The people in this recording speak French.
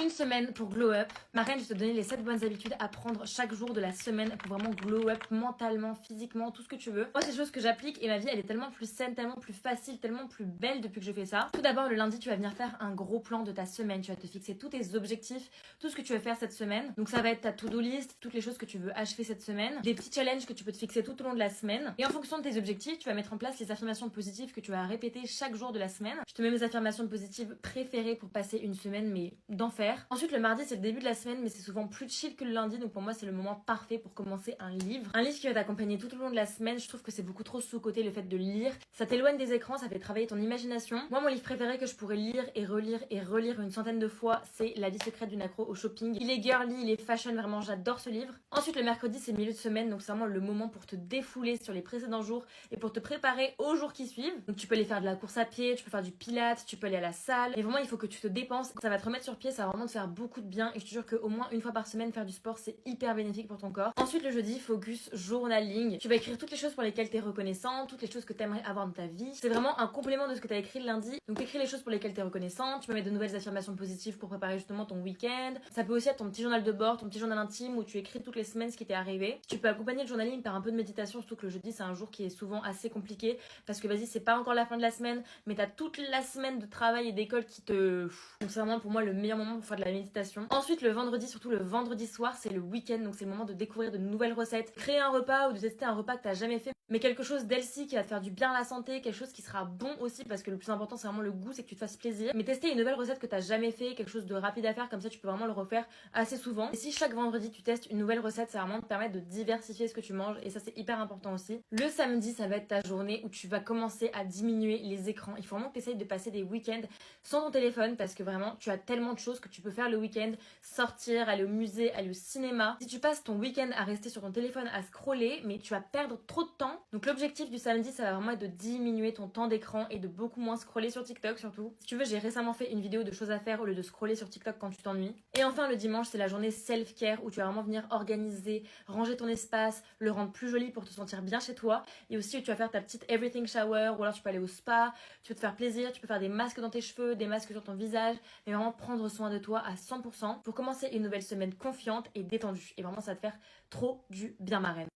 Une semaine pour glow up. Ma reine, je vais te donner les 7 bonnes habitudes à prendre chaque jour de la semaine pour vraiment glow up mentalement, physiquement, tout ce que tu veux. Moi, c'est des choses que j'applique et ma vie, elle est tellement plus saine, tellement plus facile, tellement plus belle depuis que je fais ça. Tout d'abord, le lundi, tu vas venir faire un gros plan de ta semaine. Tu vas te fixer tous tes objectifs, tout ce que tu veux faire cette semaine. Donc, ça va être ta to-do list, toutes les choses que tu veux achever cette semaine, des petits challenges que tu peux te fixer tout au long de la semaine. Et en fonction de tes objectifs, tu vas mettre en place les affirmations positives que tu vas répéter chaque jour de la semaine. Je te mets mes affirmations positives préférées pour passer une semaine, mais d'enfer. Ensuite, le mardi, c'est le début de la semaine, mais c'est souvent plus chill que le lundi, donc pour moi, c'est le moment parfait pour commencer un livre. Un livre qui va t'accompagner tout au long de la semaine. Je trouve que c'est beaucoup trop sous-côté le fait de lire. Ça t'éloigne des écrans, ça fait travailler ton imagination. Moi, mon livre préféré que je pourrais lire et relire une centaine de fois, c'est La vie secrète d'une accro au shopping. Il est girly, il est fashion, vraiment, j'adore ce livre. Ensuite, le mercredi, c'est le milieu de semaine, donc c'est vraiment le moment pour te défouler sur les précédents jours et pour te préparer aux jours qui suivent. Donc tu peux aller faire de la course à pied, tu peux faire du pilates, tu peux aller à la salle. Et vraiment, il faut que tu te dépenses. Ça va te remettre sur pied, ça va vraiment te faire beaucoup de bien. Et je te jure qu'au moins une fois par semaine, faire du sport, c'est hyper bénéfique pour ton corps. Ensuite, le jeudi, focus journaling. Tu vas écrire toutes les choses pour lesquelles tu es reconnaissant, toutes les choses que tu aimerais avoir dans ta vie. C'est vraiment un complément de ce que tu as écrit le lundi. Donc écris les choses pour lesquelles tu es reconnaissant. Tu peux mettre de nouvelles affirmations positives pour préparer justement ton week-end. Ça peut aussi être ton petit journal de bord, ton petit journal intime où tu écris toutes les semaines ce qui t'est arrivé. Tu peux accompagner le journaling par un peu de méditation, surtout que le jeudi, c'est un jour qui est souvent assez compliqué parce que vas-y, c'est pas encore la fin de la semaine, mais t'as toute la semaine de travail et d'école qui te... Donc c'est vraiment pour moi le meilleur moment pour faire de la méditation. Ensuite, le vendredi, surtout le vendredi soir, c'est le week-end, donc c'est le moment de découvrir de nouvelles recettes, créer un repas ou de tester un repas que t'as jamais fait, mais quelque chose d'healthy qui va te faire du bien à la santé, quelque chose qui sera bon aussi, parce que le plus important c'est vraiment le goût, c'est que tu te fasses plaisir. Mais tester une nouvelle recette que t'as jamais fait, quelque chose de rapide à faire, comme ça tu peux vraiment le refaire assez souvent. Et si chaque vendredi tu testes une nouvelle recette, ça va vraiment te permettre de diversifier ce que tu manges, et ça c'est hyper important aussi. Le samedi, ça va être ta journée où tu vas commencer à diminuer les écrans. Il faut vraiment que tu essayes de passer des week-ends sans ton téléphone, parce que vraiment tu as tellement de choses que tu peux faire le week-end, sortir, aller au musée, aller au cinéma. Si tu passes ton week-end à rester sur ton téléphone à scroller, mais tu vas perdre trop de temps. Donc l'objectif du samedi, ça va vraiment être de diminuer ton temps d'écran et de beaucoup moins scroller sur TikTok surtout. Si tu veux, j'ai récemment fait une vidéo de choses à faire au lieu de scroller sur TikTok quand tu t'ennuies. Et enfin, le dimanche, c'est la journée self-care où tu vas vraiment venir organiser, ranger ton espace, le rendre plus joli pour te sentir bien chez toi. Et aussi où tu vas faire ta petite everything shower, ou alors tu peux aller au spa, tu peux te faire plaisir, tu peux faire des masques dans tes cheveux, des masques sur ton visage, mais vraiment prendre soin de toi à 100% pour commencer une nouvelle semaine confiante et détendue. Et vraiment, ça va te faire trop du bien, ma reine.